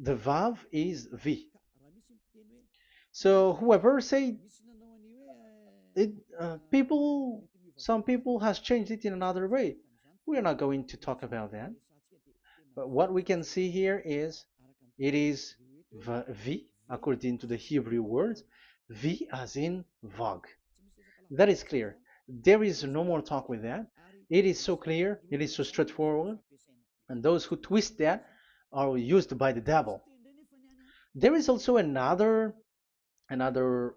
The Vav is V. So whoever say it, some people has changed it in another way. We are not going to talk about that. But what we can see here is it is V according to the Hebrew words, V as in Vag. That is clear. There is no more talk with that. It is so clear, it is so straightforward, and those who twist that are used by the devil. There is also another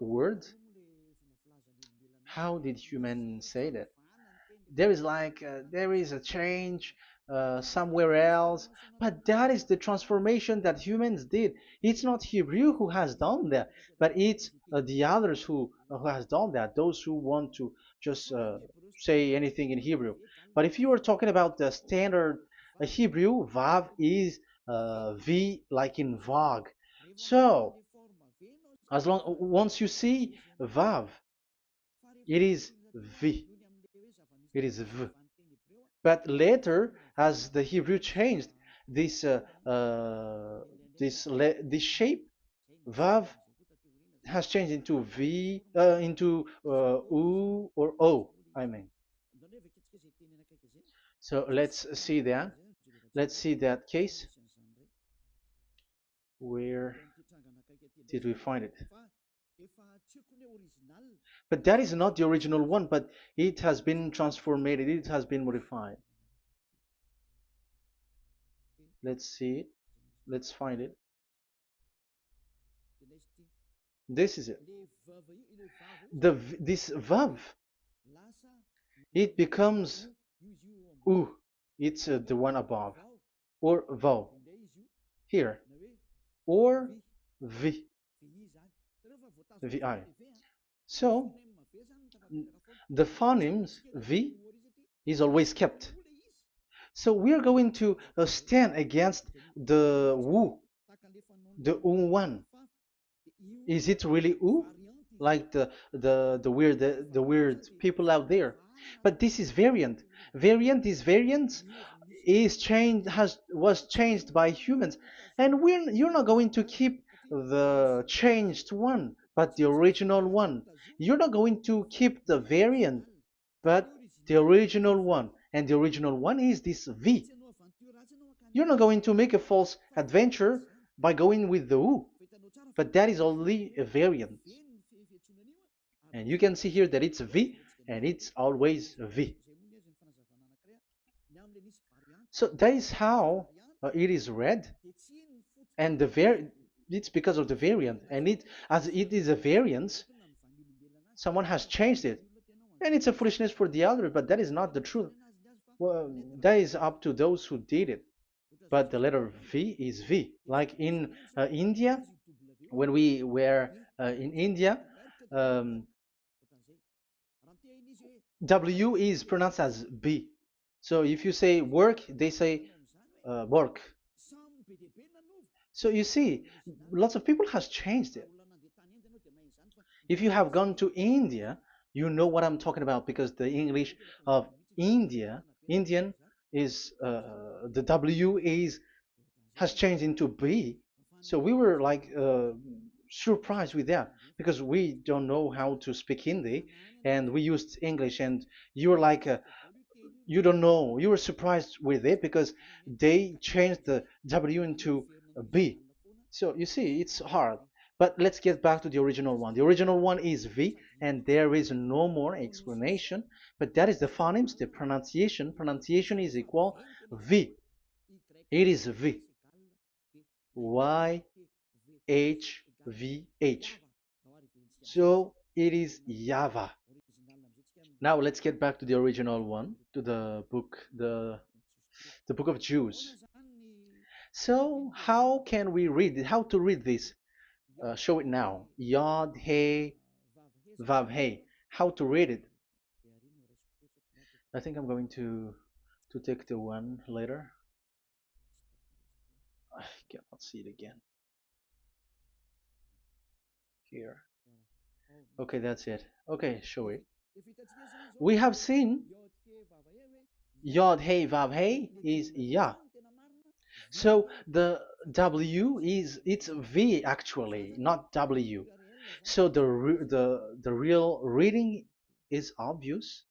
word. How did human say that? There is there is a change somewhere else, but that is the transformation that humans did. It's not Hebrew who has done that, but it's the others who has done that, those who want to just say anything in Hebrew. But if you are talking about the standard Hebrew, Vav is V like in Vag. So as long once you see Vav, it is V, it is V. But later, as the Hebrew changed, this this shape Vav has changed into V, into U or O. I mean, so let's see that. Let's see that case. Where did we find it? But that is not the original one, but it has been transformed, it has been modified. Let's see it. Let's find it. This is it. This vav, it becomes u. It's the one above, or vau here, or vi, vi. So the phonemes v is always kept. So we are going to stand against the wu, the u1. Is it really u? Like the weird people out there. But this is variant. This variant is changed was changed by humans, and you're not going to keep the changed one, but the original one. You're not going to keep the variant, but the original one, and the original one is this V. You're not going to make a false adventure by going with the U, but that is only a variant. And you can see here that it's V and it's always V. So that is how it is read, and it's because of the variant, and as it is a variance, someone has changed it, and it's a foolishness for the other, but that is not the truth. Well, that is up to those who did it. But the letter V is V. Like in India, when we were in India, um, W is pronounced as B. So if you say work, they say work. So you see, lots of people has changed it. If you have gone to India, you know what I'm talking about, because the English of Indian is the W is has changed into B. So we were like surprised with that, because we don't know how to speak Hindi and we used English, and you were like you don't know, you were surprised with it because they changed the W into a B. So you see, it's hard. But let's get back to the original one. The original one is V, and there is no more explanation. But that is the phonemes, the pronunciation. Pronunciation is equal V. It is V. Y H V H. So it is YAHVAH. Now let's get back to the original one, to the book, the book of Jews. So how can we read it? How to read this? Show it now. Yod He Vav He. How to read it? I think I'm going to take the one later. I cannot see it again. Here. Okay, that's it. Okay, show it. We have seen Yod He Vav He is Yah. So the W is it's V actually, not W. So the real reading is obvious.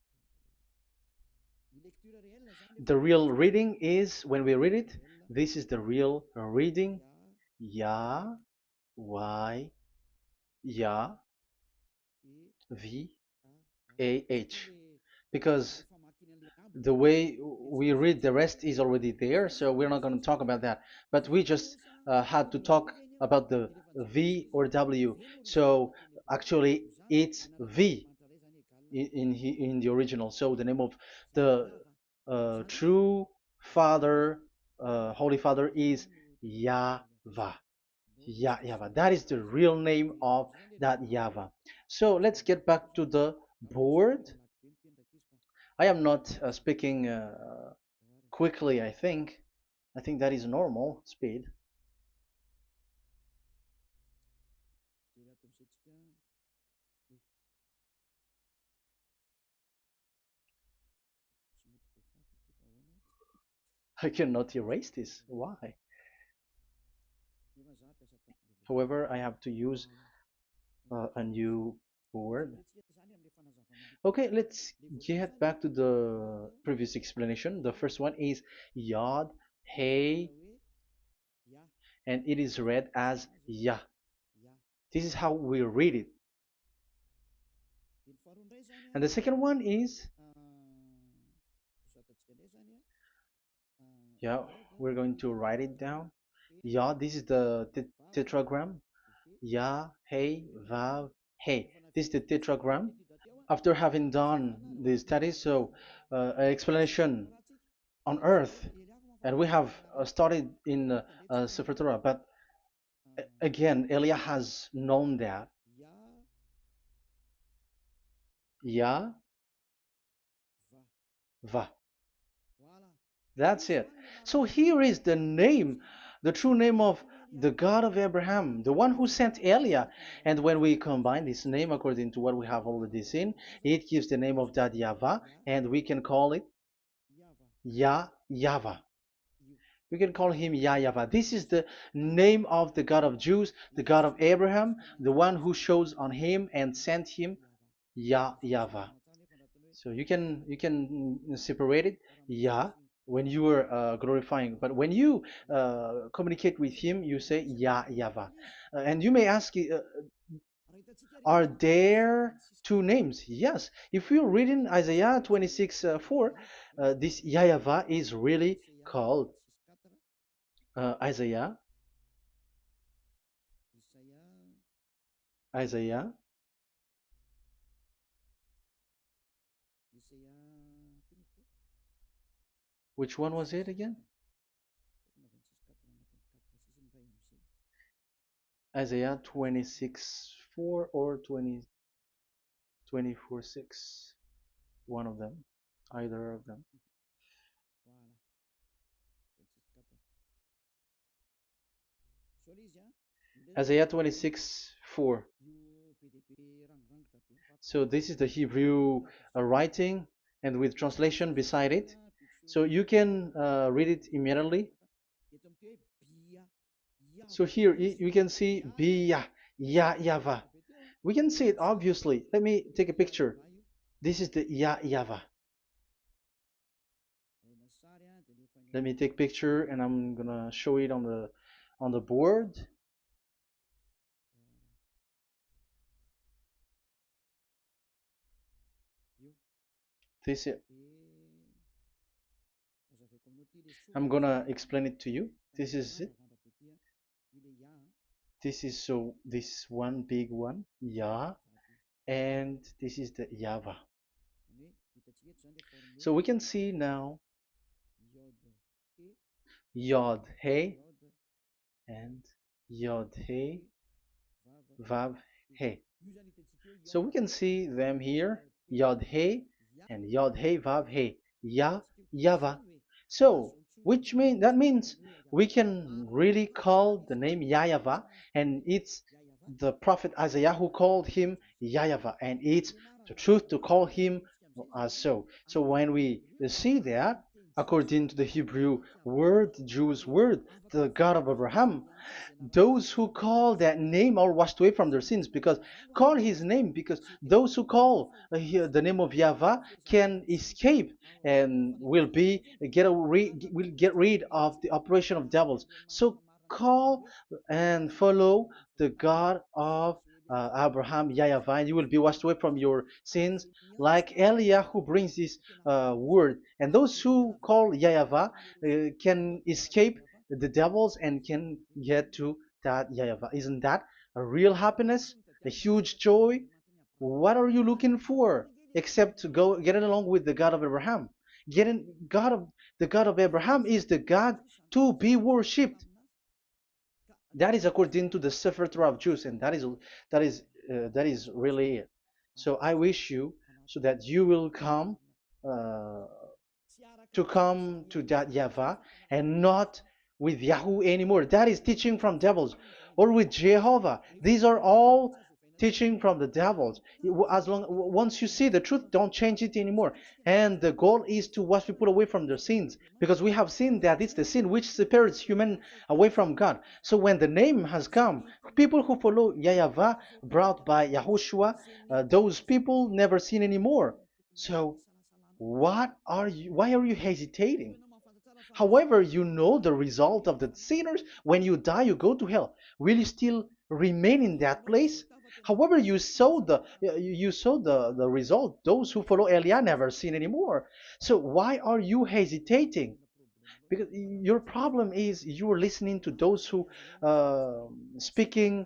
The real reading is when we read it, this is the real reading. Ya, Y, Ya, V, A, H. Because the way we read the rest is already there, so we're not going to talk about that. But we just had to talk about the V or W. So actually, it's V in the original. So the name of the true Father, Holy Father, is YAHVAH. YAHVAH. That is the real name of that YAHVAH. So let's get back to the board. I am not speaking quickly, I think. I think that is normal speed. I cannot erase this. Why? However, I have to use a new board. Okay, let's get back to the previous explanation. The first one is Yod, Hey, and it is read as Yah. This is how we read it. And the second one is, yeah, we're going to write it down. Yah, this is the tetragram. Yah, Hey, Vav, Hey. This is the tetragram. After having done the studies, so an explanation on earth, and we have started in Sefer Torah, but again, Elia has known that. Yah, Va. That's it. So here is the name, the true name of the God of Abraham, the one who sent Elia. And when we combine this name according to what we have already seen, it gives the name of that Yahvah, and we can call it Yahvah. We can call him YAHVAH. This is the name of the God of Jews, the God of Abraham, the one who shows on him and sent him, YAHVAH. So you can separate it, Yah, when you are glorifying, but when you communicate with him, you say YAHVAH. And you may ask, are there two names? Yes. If you read in Isaiah 26:4, this YAHVAH is really called Isaiah, Isaiah. Which one was it again? Isaiah 26:4 or 24:6. One of them, either of them. Isaiah 26:4. So this is the Hebrew writing and with translation beside it. So you can read it immediately. So here you can see Biyah, YAHVAH. We can see it obviously. Let me take a picture. This is the YAHVAH. Let me take picture and I'm gonna show it on the board. This is, I'm gonna explain it to you. This is it. This is so this one big one, Yah, and this is the YAHVAH. So we can see now Yod He and Yod He Vav He. So we can see them here, Yod He and Yod He Vav He, YAHVAH. So which means we can really call the name YAHVAH, and it's the prophet Isaiah who called him YAHVAH, and it's the truth to call him as so. So when we see that, according to the Hebrew word, the Jewish word, the God of Abraham. Those who call that name are washed away from their sins, because call his name, because those who call the name of Yahweh can escape and will get rid of the operation of devils. So call and follow the God of Abraham, Yahweh, and you will be washed away from your sins, like Eliah who brings this word. And those who call Yahweh can escape the devils and can get to that Yahweh. Isn't that a real happiness, a huge joy? What are you looking for except to go getting along with the God of Abraham? Getting God of the God of Abraham is the God to be worshipped. That is according to the Sefer Torah of Jews, and that is really it. So I wish you so that you will uh, come to that Yahweh and not with Yahoo anymore. That is teaching from devils, or with Jehovah. These are all teaching from the devils. As long once you see the truth, don't change it anymore. And the goal is to wash people away from their sins, because we have seen that it's the sin which separates human away from God. So when the name has come, people who follow Yahweh brought by Yahushua, those people never sin anymore. So why are you hesitating? However, you know the result of the sinners. When you die, you go to hell. Will you still remain in that place? However, you saw the result. Those who follow Eliah never sin anymore. So why are you hesitating? Because your problem is you're listening to those who speaking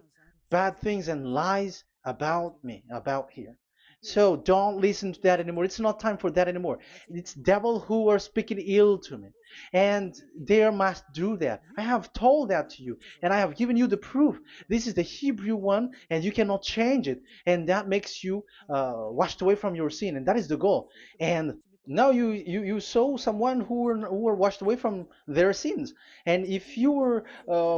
bad things and lies about me, about here. So don't listen to that anymore. It's not time for that anymore. It's devil who are speaking ill to me, and they must do that. I have told that to you, and I have given you the proof. This is the Hebrew one, and you cannot change it, and that makes you washed away from your sin, and that is the goal. And now you saw someone who were washed away from their sins, and if you were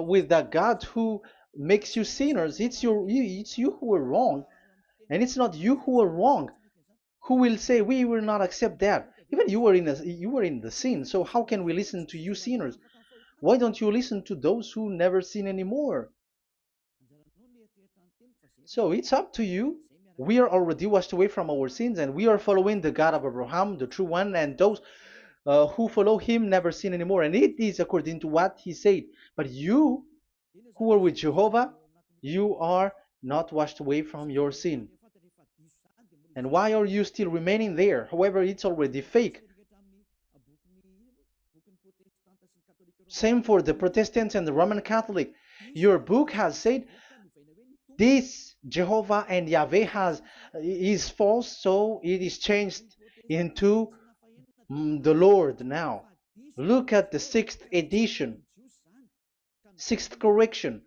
with that God who makes you sinners, it's you who are wrong, and it's not you who are wrong. Who will say we will not accept that? Even you were in the sin, so how can we listen to you sinners? Why don't you listen to those who never sin anymore? So it's up to you. We are already washed away from our sins, and we are following the God of Abraham, the true one, and those who follow him never sin anymore. And it is according to what he said. But you who are with Jehovah, you are not washed away from your sin. And why are you still remaining there? However, it's already fake. Same for the Protestants and the Roman Catholic. Your book has said this Jehovah and Yahweh is false, so it is changed into the Lord now. Look at the sixth edition, sixth correction.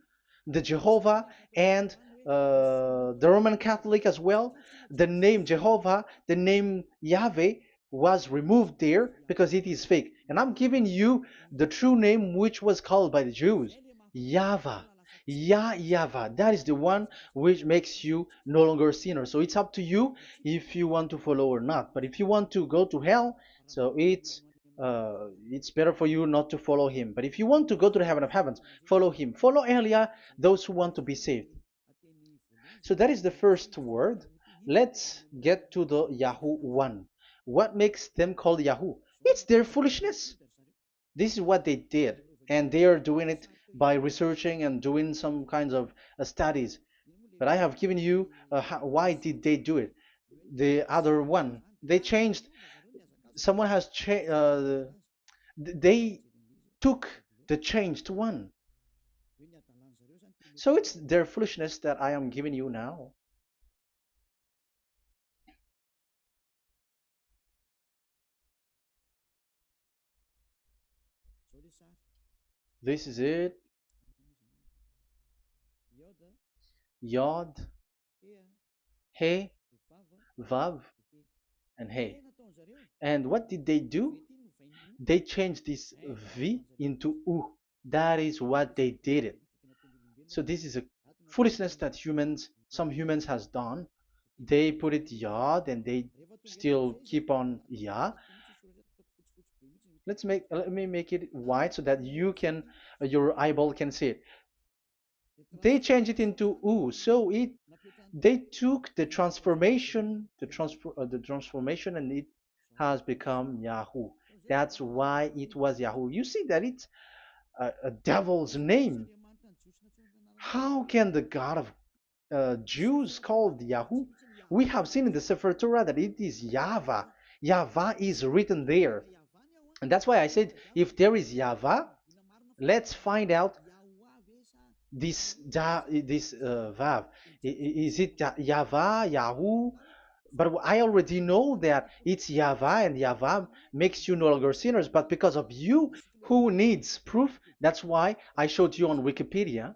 The Jehovah and the Roman Catholic as well. The name Jehovah, the name Yahweh was removed there because it is fake. And I'm giving you the true name which was called by the Jews, Yahvah. Yahvah. That is the one which makes you no longer a sinner. So it's up to you if you want to follow or not. But if you want to go to hell, so it's better for you not to follow him. But if you want to go to the heaven of heavens, follow him. Follow Elia, those who want to be saved. So that is the first word. Let's get to the Yahoo one. What makes them called Yahoo? It's their foolishness. This is what they did, and they are doing it by researching and doing some kinds of studies. But I have given you why did they do it. The other one, they changed. Someone has changed. They took the changed one. So it's their foolishness that I am giving you now. This is it. Yod, He, Vav, and He. And what did they do? They changed this V into U. That is what they did it. So this is a foolishness that some humans has done. They put it Yod and they still keep on Ya. Let me make it white so that you can your eyeball can see it. They changed it into U, so it they took the transformation, the transformation, and it has become Yahoo. That's why it was Yahoo. You see that it's a devil's name. How can the God of Jews called Yahoo? We have seen in the Sefer Torah that it is Yahvah. Yahvah is written there. And that's why I said if there is Yahvah, let's find out this Vav. Is it Yahvah, Yahoo? But I already know that it's Yahvah, and Yahvah makes you no longer sinners. But because of you, who needs proof? That's why I showed you on Wikipedia,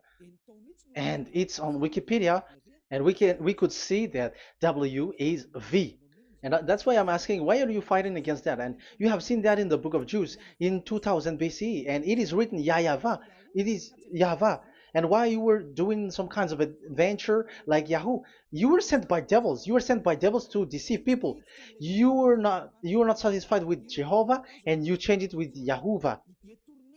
and it's on Wikipedia, and we could see that W is V. And that's why I'm asking, why are you fighting against that? And you have seen that in the book of Jude in 2000 BCE, and it is written Yahvah. It is Yahvah. And why you were doing some kinds of adventure like Yahoo? You were sent by devils. You were sent by devils to deceive people. You were not satisfied with Jehovah, and you changed it with Yahuwah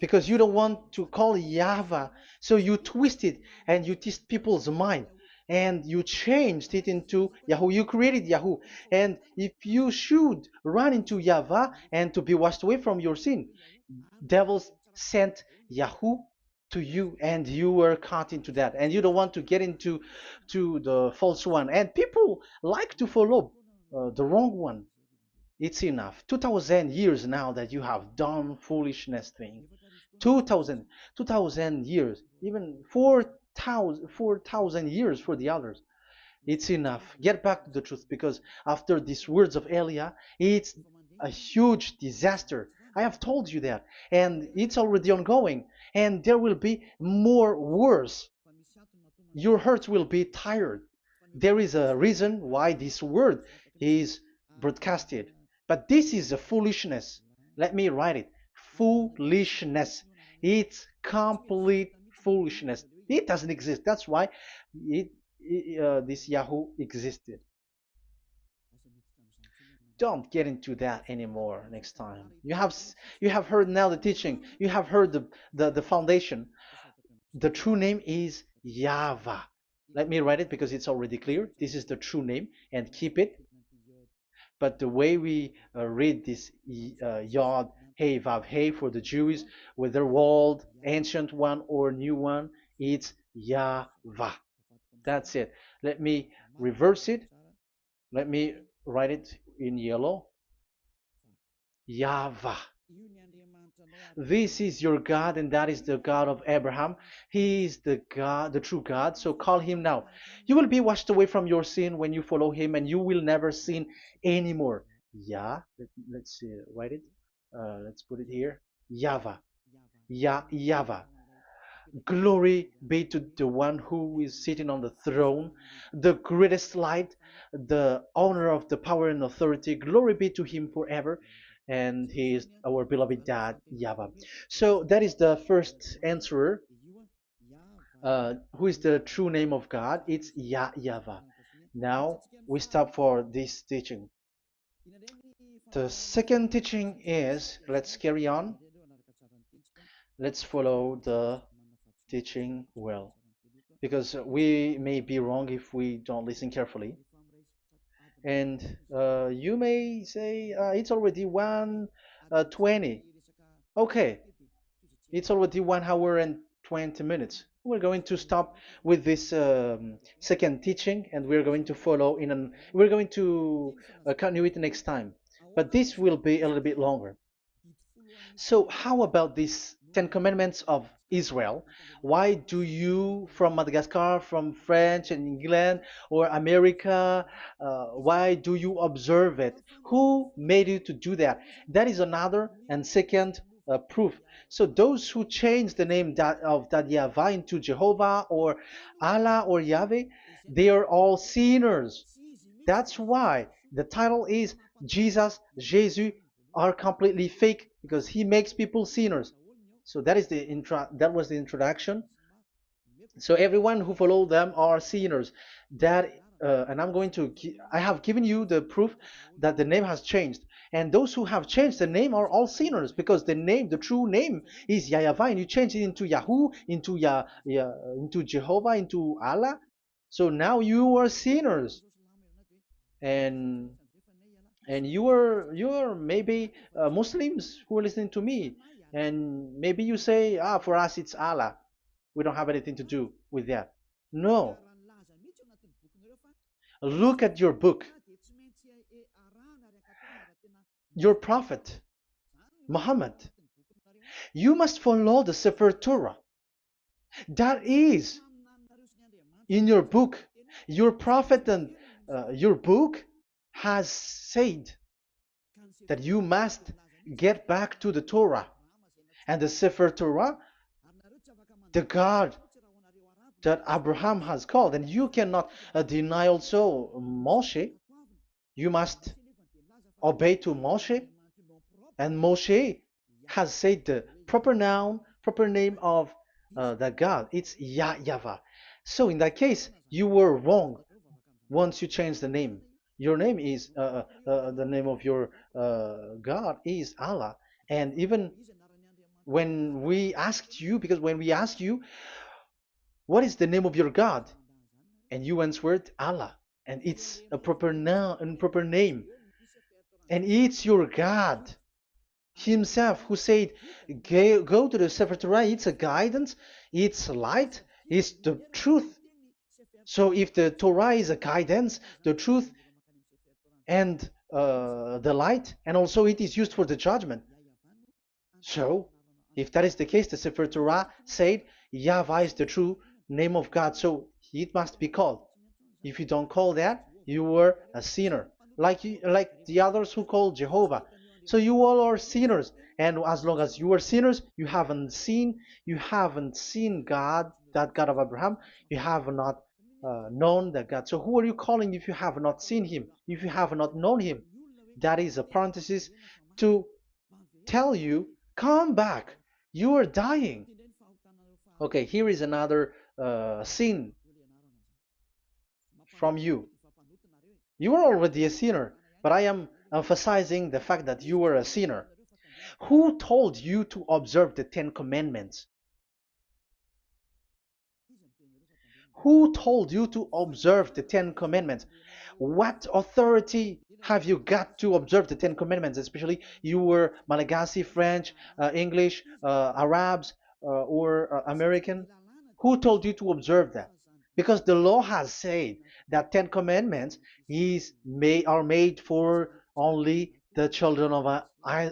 because you don't want to call Yahweh. So you twist it and you twist people's mind and you changed it into Yahoo. You created Yahoo. And if you should run into Yahweh and to be washed away from your sin, devils sent Yahoo to you and you were caught into that and you don't want to get into the false one, and people like to follow the wrong one. It's enough. 2000 years now that you have done foolishness thing. 2000, 2000 years, even 4,000 years for the others. It's enough. Get back to the truth, because after these words of Elia, it's a huge disaster. I have told you that, and it's already ongoing, and there will be more worse. Your heart will be tired. There is a reason why this word is broadcasted. But this is a foolishness. Let me write it. Foolishness. It's complete foolishness. It doesn't exist. That's why this Yahoo existed. Don't get into that anymore next time. You have heard now the teaching. You have heard the foundation. The true name is Yahvah. Let me write it because it's already clear. This is the true name, and keep it. But the way we read this Yod, Hey, Vav, Hey for the Jews, whether old, ancient one or new one, it's Yahvah. That's it. Let me reverse it. Let me write it in yellow. Yahvah. This is your God, and that is the God of Abraham. He is the God, the true God. So call him now. You will be washed away from your sin when you follow him, and you will never sin anymore. Yeah, let's see, write it. Let's put it here. Yahvah. Yahvah. Glory be to the one who is sitting on the throne, the greatest light, the owner of the power and authority. Glory be to him forever. And he is our beloved dad, Yahweh. So that is the first answer. Who is the true name of God? It's Yahweh. Now we stop for this teaching. The second teaching is, let's carry on. Let's follow the teaching well, because we may be wrong if we don't listen carefully. And you may say it's already 1:20. Okay, it's already 1 hour and 20 minutes. We're going to stop with this second teaching, and we're going to follow we're going to continue it next time. But this will be a little bit longer. So how about these 10 commandments of Israel? Why do you from Madagascar, from France and England or America, why do you observe it? Who made you to do that? That is another and second proof. So those who change the name of Yahweh into Jehovah or Allah or Yahweh, they are all sinners. That's why the title is Jesus are completely fake, because he makes people sinners. So that was the introduction. So everyone who follow them are sinners. That and I'm going to, I have given you the proof that the name has changed. And those who have changed the name are all sinners, because the name, the true name is YAHVAH, and you change it into Yahoo, into into Jehovah, into Allah. So now you are sinners, and you are maybe Muslims who are listening to me, and maybe you say, ah, for us it's Allah. We don't have anything to do with that. No, look at your book. Your prophet Muhammad. You must follow the Sefer Torah. That is in your book. Your prophet and your book has said that you must get back to the Torah. And the Sefer Torah, the God that Abraham has called. And you cannot deny also Moshe. You must obey to Moshe. And Moshe has said the proper noun, proper name of the God. It's YAHVAH. So in that case, you were wrong once you change the name. Your name is, the name of your God is Allah. And even when we asked you, because when we asked you, what is the name of your God? And you answered Allah. And it's a proper noun and proper name. And it's your God himself who said, go to the Sefer Torah. It's a guidance, it's light, it's the truth. So if the Torah is a guidance, the truth, and the light, and also it is used for the judgment. So if that is the case, the Sefer Torah said YAHVAH is the true name of God, so it must be called. If you don't call that, you were a sinner, like the others who call Jehovah. So you all are sinners, and as long as you are sinners, you haven't seen God, that God of Abraham. You have not known that God. So who are you calling if you have not seen him, if you have not known him? That is a parenthesis to tell you, come back, you are dying. Okay, here is another sin from you. You are already a sinner, but I am emphasizing the fact that you were a sinner. Who told you to observe the 10 Commandments? Who told you to observe the 10 Commandments? What authority have you got to observe the 10 Commandments? Especially you were Malagasy, French, English, Arabs, or American. Who told you to observe that? Because the law has said that 10 Commandments are made for only the children of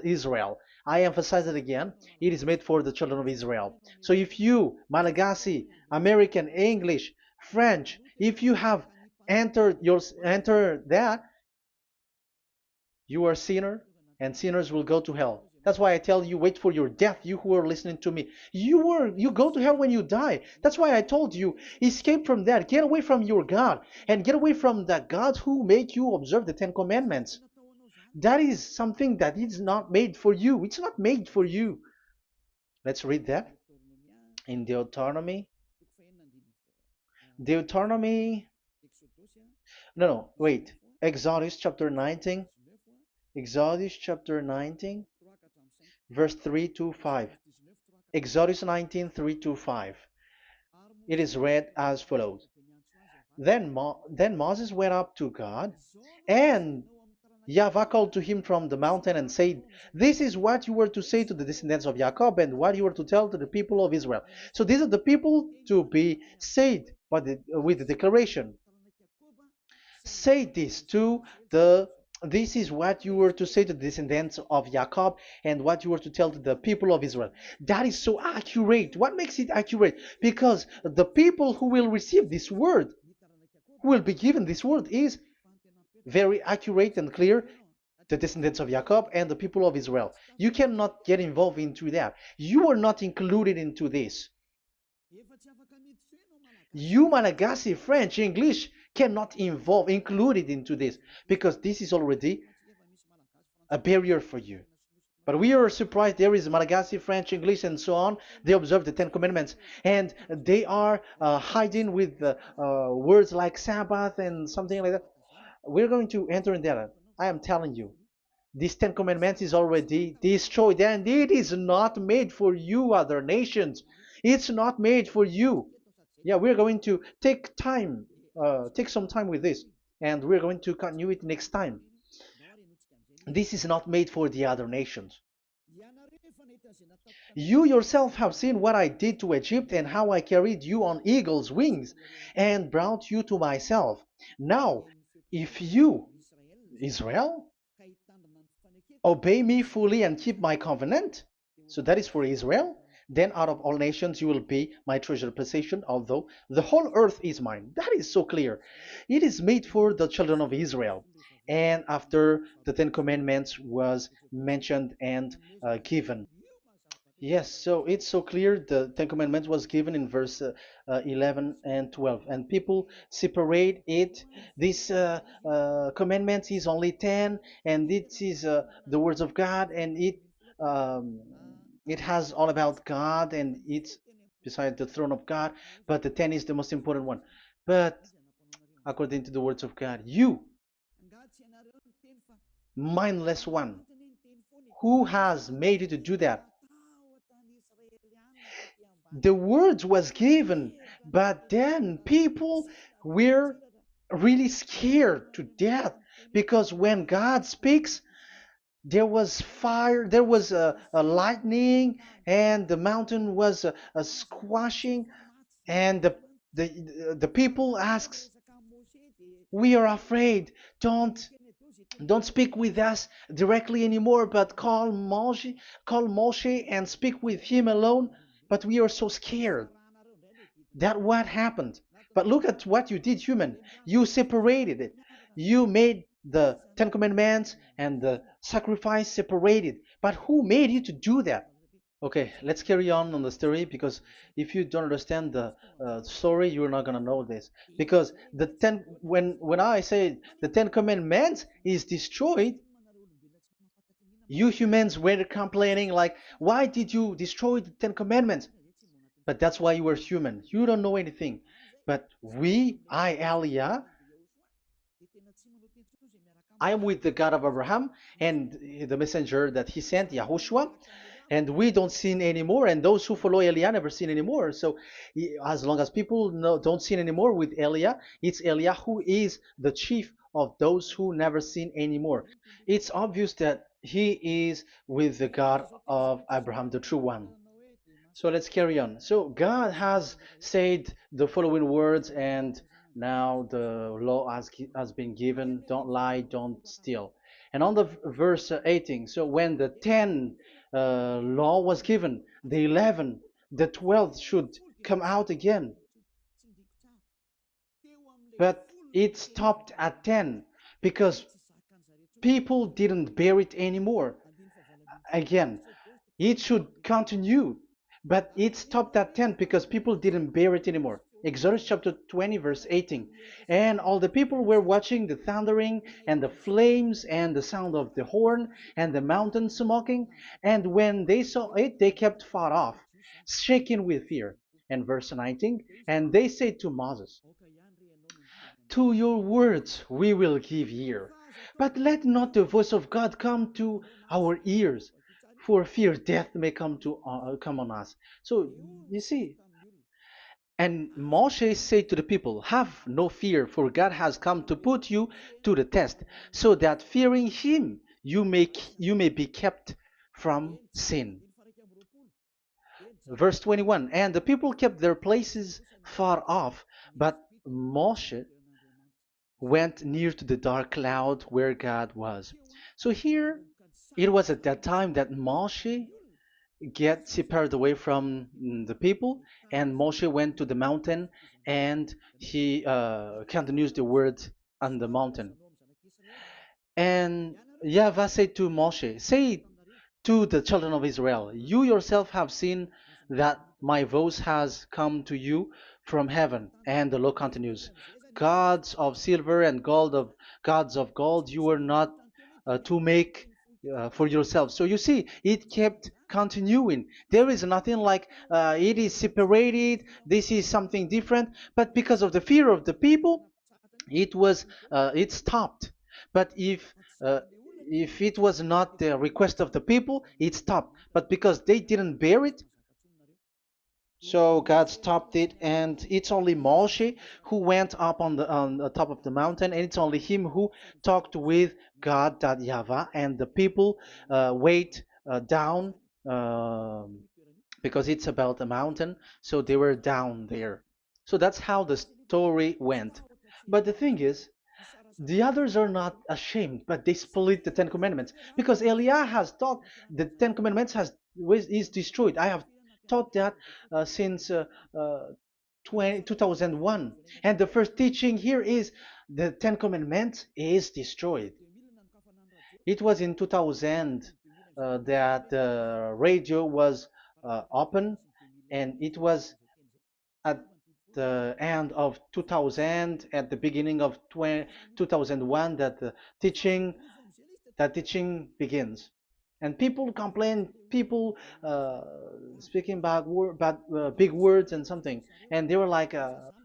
Israel. I emphasize it again. It is made for the children of Israel. So if you, Malagasy, American, English, French, if you have entered that, you are a sinner, and sinners will go to hell. That's why I tell you, wait for your death, you who are listening to me. You go to hell when you die. That's why I told you, escape from that. Get away from your God, and get away from the God who made you observe the 10 Commandments. That is something that is not made for you. It's not made for you. Let's read that in Deuteronomy. No, wait. Exodus chapter 19. Exodus chapter 19, verse 3 to 5. Exodus 19, 3 to 5. It is read as follows. Then Moses went up to God, and YAHVAH called to him from the mountain and said, this is what you were to say to the descendants of Jacob, and what you were to tell to the people of Israel. So these are the people to be saved with the declaration. Say this this is what you were to say to the descendants of Jacob, and what you were to tell to the people of Israel. That is so accurate. What makes it accurate? Because the people who will receive this word, who will be given this word, is very accurate and clear. The descendants of Jacob and the people of Israel. You cannot get involved into that. You are not included into this. You, Malagasy, French, English, cannot included into this, because this is already a barrier for you. But we are surprised there is Malagasy, French, English, and so on. They observe the Ten Commandments, and they are hiding with words like Sabbath and something like that. We're going to enter in that. I am telling you, this Ten Commandments is already destroyed, and it is not made for you, other nations. It's not made for you. Yeah, we're going to take some time with this, and we're going to continue it next time. This is not made for the other nations. You yourself have seen what I did to Egypt and how I carried you on eagle's wings and brought you to myself. Now, if you, Israel, obey me fully and keep my covenant, so that is for Israel, then out of all nations you will be my treasured possession, although the whole earth is mine. That is so clear. It is made for the children of Israel. And after the Ten Commandments was mentioned and given. Yes, so it's so clear. The Ten Commandments was given in verse 11 and 12, and people separate it. This commandments is only 10, and this is the words of God, and um, it has all about God, and it's beside the throne of God. But the 10 is the most important one. But according to the words of God, you mindless one, who has made you to do that? The words was given, but then people were really scared to death because when God speaks, there was fire, there was a lightning, and the mountain was a squashing, and the people asks, "We are afraid. Don't speak with us directly anymore, but call Moshe and speak with him alone." But we are so scared. That what happened. But look at what you did, human. You separated it. You made the Ten Commandments and the sacrifice separated. But who made you to do that? Okay, let's carry on the story because if you don't understand the story, you're not gonna know this. Because when I say the Ten Commandments is destroyed, you humans were complaining like, why did you destroy the Ten Commandments? But that's why you were human. You don't know anything. But Elia, I am with the God of Abraham and the messenger that he sent, YAHOSHUAH, and we don't sin anymore. And those who follow Elia never sin anymore. So as long as people don't sin anymore with Elia, it's Elia who is the chief of those who never sin anymore. It's obvious that he is with the God of Abraham, the true one. So let's carry on. So God has said the following words, and now the law has been given: don't lie, don't steal. And on the verse 18, so when the 10 law was given, the 11, the 12th should come out again. But it stopped at 10 because people didn't bear it anymore. Again, it should continue, but it stopped at 10 because people didn't bear it anymore. Exodus chapter 20, verse 18. And all the people were watching the thundering and the flames and the sound of the horn and the mountain smoking. And when they saw it, they kept far off, shaking with fear. And verse 19, and they said to Moses, to your words we will give ear, but let not the voice of God come to our ears, for fear death may come on us. So you see, and Moshe said to the people, have no fear, for God has come to put you to the test, so that fearing him you may be kept from sin. Verse 21, and the people kept their places far off, but Moshe went near to the dark cloud where God was. So here it was at that time that Moshe get separated away from the people, and Moshe went to the mountain and he continues the word on the mountain. And YAHVAH said to Moshe, say to the children of Israel, you yourself have seen that my voice has come to you from heaven. And the law continues, gods of silver and gods of gold you were not to make for yourself. So you see, it kept continuing. There is nothing like it is separated. This is something different. But because of the fear of the people, it stopped. But if it was not the request of the people, it stopped. But because they didn't bear it, so God stopped it, and it's only Moshe who went up on the top of the mountain, and it's only him who talked with God, that YAHVAH, and the people wait down, because it's about a mountain, so they were down there. So that's how the story went. But the thing is, the others are not ashamed, but they split the Ten Commandments, because Eliah has taught the Ten Commandments is destroyed. I have taught that since uh, 2001, and the first teaching here is the Ten Commandments is destroyed. It was in 2000 that the radio was open, and it was at the end of 2000, at the beginning of 2001, that the teaching that teaching begins. And people complain, people uh, speaking bad big words and something, and they were like,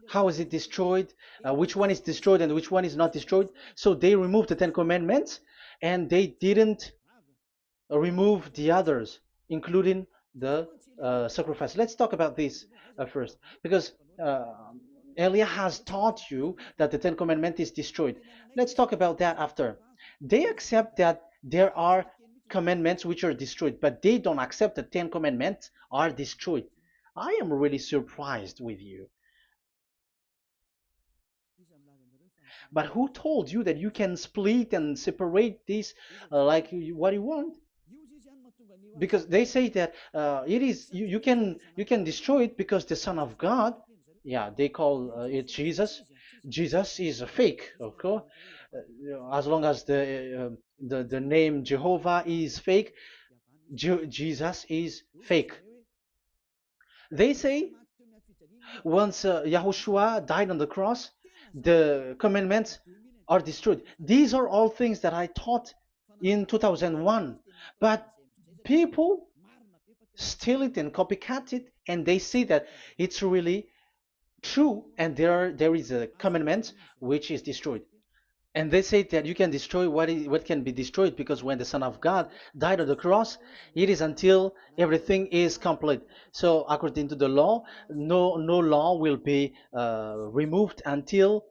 how is it destroyed, which one is destroyed and which one is not destroyed. So they removed the Ten Commandments, and they didn't remove the others, including the sacrifice. Let's talk about this first, because uh, Elia has taught you that the Ten Commandments is destroyed. Let's talk about that after. They accept that there are commandments which are destroyed, but they don't accept that 10 commandments are destroyed. I am really surprised with you. But who told you that you can split and separate this like what you want? Because they say that it is you can destroy it because the Son of God, yeah, they call it Jesus. Jesus is a fake, of course. As long as the name Jehovah is fake, Jesus is fake. They say once Yahushua died on the cross, the commandments are destroyed. These are all things that I taught in 2001, but people steal it and copycat it, and they see that it's really true, and there is a commandment which is destroyed. And they say that you can destroy what can be destroyed, because when the Son of God died on the cross, it is until everything is complete. So according to the law, no law will be removed until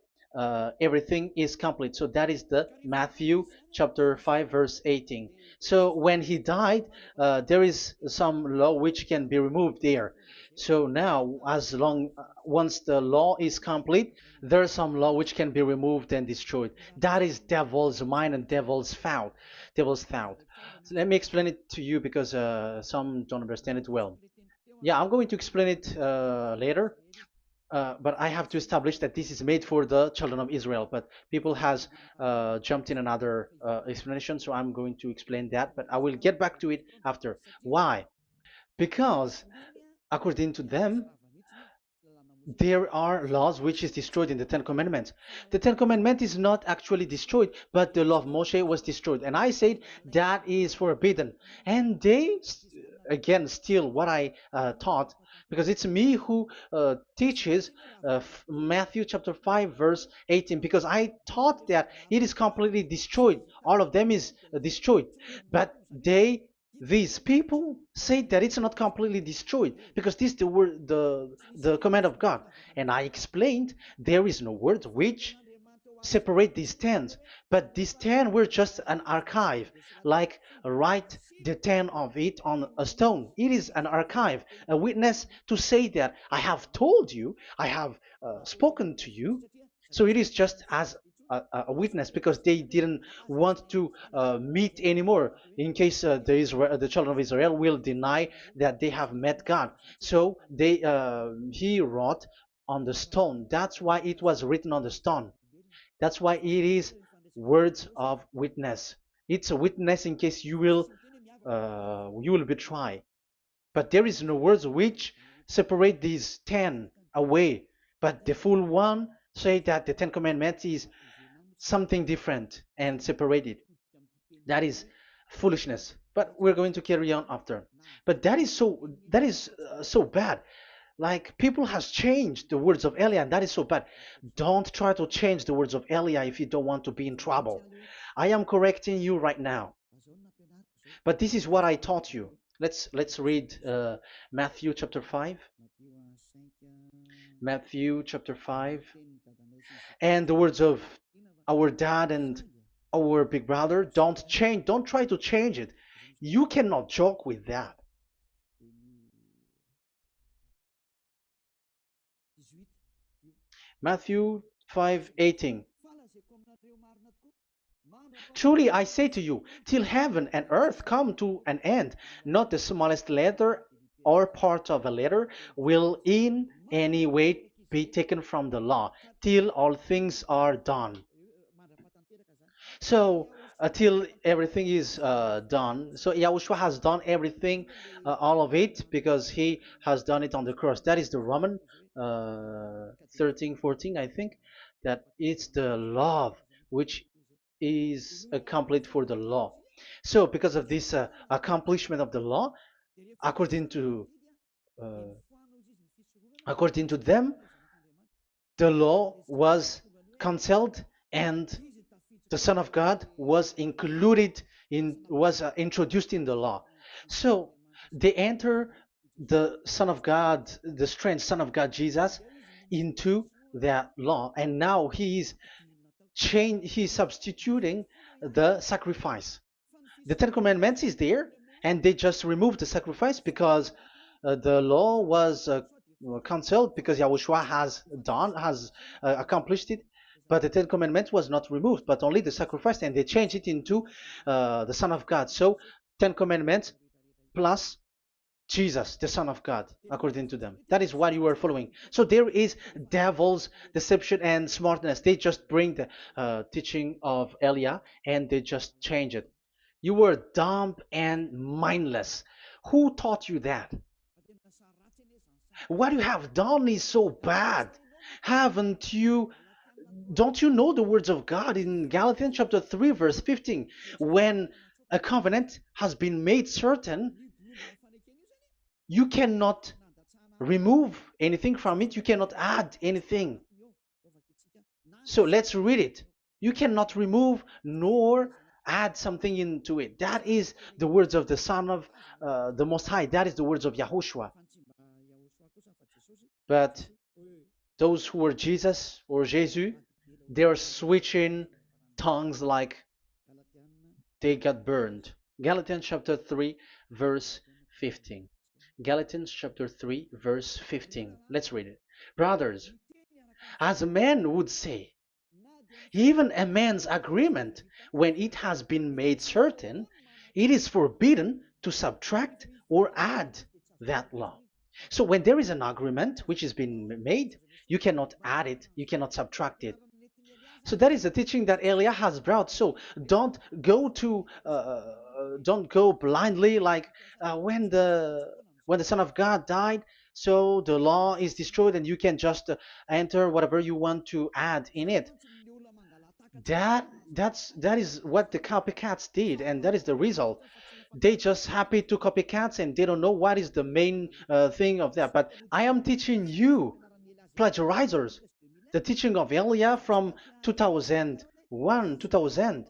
everything is complete. So that is the Matthew chapter 5 verse 18. So when he died, there is some law which can be removed there. So now, as long once the law is complete, there's some law which can be removed and destroyed. That is devil's mind and devil's thought. Devil's thought. So let me explain it to you, because some don't understand it well. Yeah, I'm going to explain it later. But I have to establish that this is made for the children of Israel. But people has jumped in another explanation, so I'm going to explain that. But I will get back to it after. Why? Because according to them, there are laws which is destroyed in the Ten Commandments. The Ten Commandment is not actually destroyed, but the law of Moshe was destroyed. And I said that is forbidden. And they, again, steal what I taught, because it's me who teaches Matthew chapter 5, verse 18, because I taught that it is completely destroyed. All of them is destroyed. But these people say that it's not completely destroyed, because this is the word, the command of God. And I explained there is no word which separate these tens, but these 10 were just an archive, like write the 10 of it on a stone. It is an archive, a witness to say that I have told you, I have spoken to you. So it is just as a witness, because they didn't want to meet anymore, in case the children of Israel will deny that they have met God. So he wrote on the stone. That's why it was written on the stone. That's why it is words of witness. It's a witness in case you will betray. But there is no words which separate these 10 away. But the full one say that the Ten Commandments is something different and separated. That is foolishness. But we're going to carry on after. But that is so bad. Like people has changed the words of Elia, and that is so bad. Don't try to change the words of Elia if you don't want to be in trouble. I am correcting you right now. But this is what I taught you. Let's read Matthew chapter 5. Matthew chapter 5. And the words of our dad and our big brother, don't try to change it. You cannot joke with that. Matthew 5:18. Truly I say to you, till heaven and earth come to an end, not the smallest letter or part of a letter will in any way be taken from the law, till all things are done. So until everything is done, so Yahushua has done everything, all of it, because he has done it on the cross. That is the Roman 13, 14, I think, that it's the love which is complete for the law. So because of this accomplishment of the law, according to uh, according to them, the law was cancelled and the Son of God was included in was introduced in the law. So they enter the Son of God, the strange Son of God Jesus, into that law, and now he's substituting the sacrifice. The Ten Commandments is there, and they just removed the sacrifice because the law was cancelled because Yahushua has accomplished it. But the Ten Commandments was not removed, but only the sacrifice, and they changed it into the Son of God. So Ten Commandments plus Jesus, the Son of God, according to them. That is what you are following. So there is devil's deception and smartness. They just bring the teaching of Elia and they just change it. You were dumb and mindless. Who taught you that? What you have done is so bad. Haven't you? Don't you know the words of God in Galatians chapter 3, verse 15? When a covenant has been made certain, you cannot remove anything from it, you cannot add anything. So let's read it. You cannot remove nor add something into it. That is the words of the Son of the Most High. That is the words of Yahushua. But those who were Jesus or Jesus, they are switching tongues like they got burned. Galatians chapter 3, verse 15. Galatians chapter 3, verse 15. Let's read it. Brothers, as a man would say, even a man's agreement, when it has been made certain, it is forbidden to subtract or add that law. So when there is an agreement which has been made, you cannot add it, you cannot subtract it. So that is the teaching that Elia has brought. So don't go blindly like when the Son of God died. So the law is destroyed, and you can just enter whatever you want to add in it. That is what the copycats did, and that is the result. They just happy to copycats, and they don't know what is the main thing of that. But I am teaching you, plagiarizers, the teaching of Elia from 2001, 2000.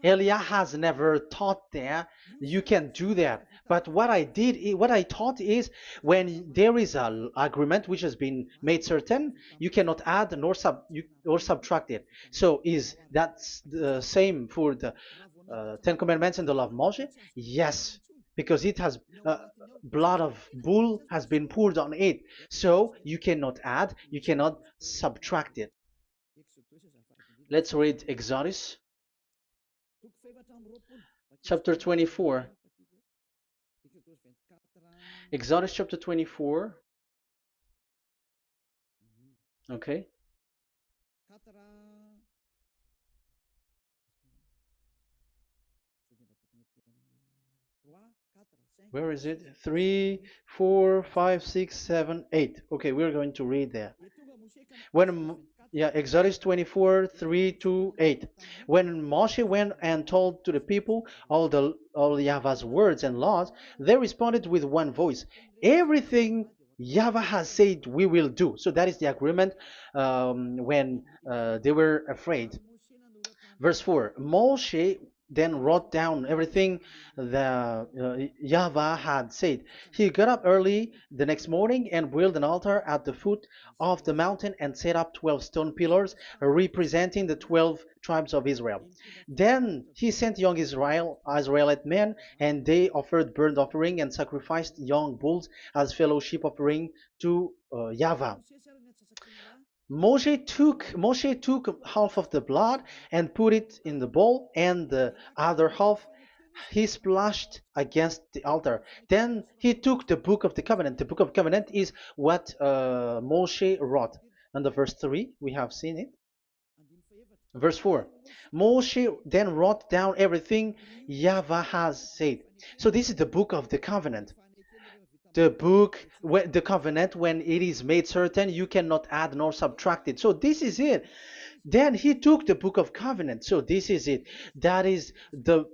Elia has never taught there. You can do that. But what I taught is when there is an agreement which has been made certain, you cannot add or subtract it. So is that the same for the Ten Commandments and the law of Moshe? Yes, because it has blood of bull has been poured on it. So you cannot add, you cannot subtract it. Let's read Exodus chapter 24. Exodus chapter 24. Okay. Where is it? 3, 4, 5, 6, 7, 8. Okay, we're going to read there. When yeah, Exodus 24, 3 to 8. When Moshe went and told to the people all Yahweh's words and laws, they responded with one voice. Everything Yahweh has said we will do. So that is the agreement when they were afraid. Verse 4. Moshe then wrote down everything the Yahweh had said. He got up early the next morning and built an altar at the foot of the mountain and set up 12 stone pillars representing the 12 tribes of Israel. Then he sent young Israelite men, and they offered burnt offering and sacrificed young bulls as fellowship offering to Yahweh. Moshe took half of the blood and put it in the bowl, and the other half he splashed against the altar. Then he took the book of the covenant. The book of covenant is what Moshe wrote. And the verse 3, we have seen it. Verse 4. Moshe then wrote down everything Yahweh has said. So this is the book of the covenant. The covenant, when it is made certain, you cannot add nor subtract it. So this is it. Then he took the book of covenant. So this is it. That is the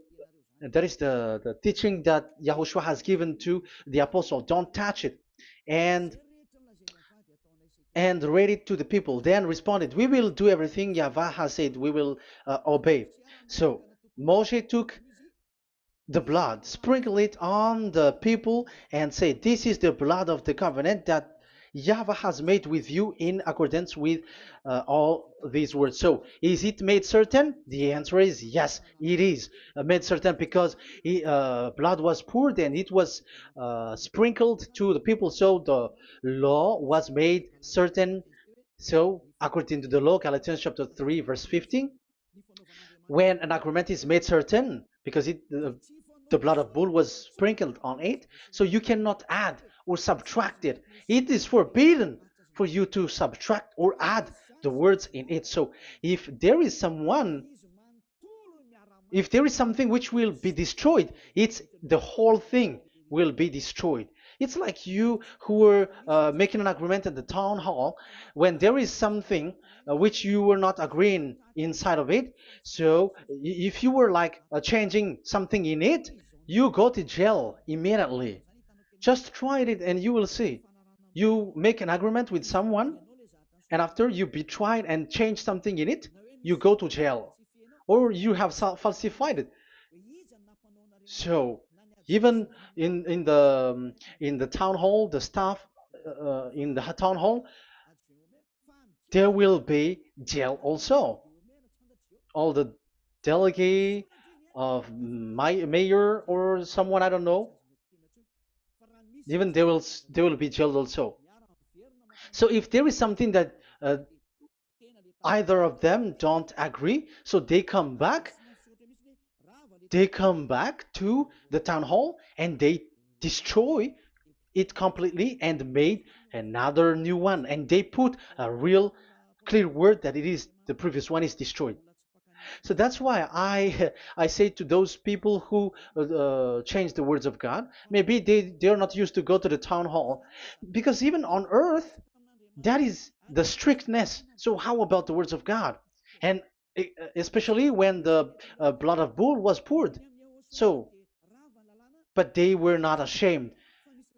teaching that Yahushua has given to the apostle. Don't touch it. And read it to the people. Then responded, we will do everything Yahweh has said. We will obey. So Moshe took the blood, sprinkle it on the people, and say, this is the blood of the covenant that Yahweh has made with you in accordance with all these words. So, is it made certain? The answer is yes, it is made certain, because blood was poured and it was sprinkled to the people. So, the law was made certain. So, according to the law, Galatians chapter 3, verse 15, when an agreement is made certain, because the blood of bull was sprinkled on it, so you cannot add or subtract it. It is forbidden for you to subtract or add the words in it. So if there is something which will be destroyed, it's the whole thing will be destroyed. It's like you who were making an agreement at the town hall, when there is something which you were not agreeing inside of it. So if you were like changing something in it, you go to jail immediately. Just try it and you will see. You make an agreement with someone, and after you betray and change something in it, you go to jail, or you have falsified it. So even in the town hall, the staff in the town hall, there will be jail also. All the delegate of my mayor or someone, I don't know, even they will be jailed also. So if there is something that either of them don't agree, so they come back to the town hall and they destroy it completely and made another new one, and they put a real clear word that it is the previous one is destroyed. So that's why I say to those people who change the words of God, maybe they're not used to go to the town hall, because even on earth that is the strictness. So how about the words of God? And especially when the blood of bull was poured. So, but they were not ashamed.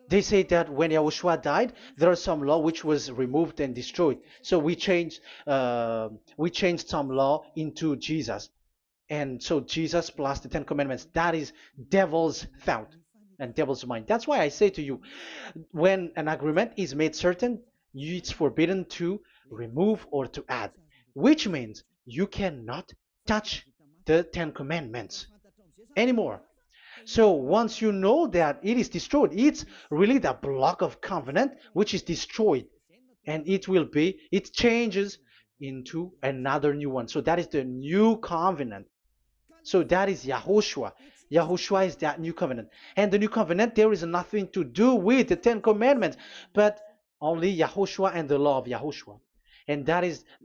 They say that when Yahushua died, there is some law which was removed and destroyed. So we changed some law into Jesus, and so Jesus plus the Ten Commandments. That is devil's thought and devil's mind. That's why I say to you, when an agreement is made certain, it's forbidden to remove or to add, which means you cannot touch the Ten Commandments anymore. So once you know that it is destroyed, it's really the block of covenant which is destroyed, and it changes into another new one. So that is the new covenant. So that is Yahushua. Yahushua is that new covenant. And the new covenant, there is nothing to do with the Ten Commandments, but only Yahushua and the law of Yahushua. And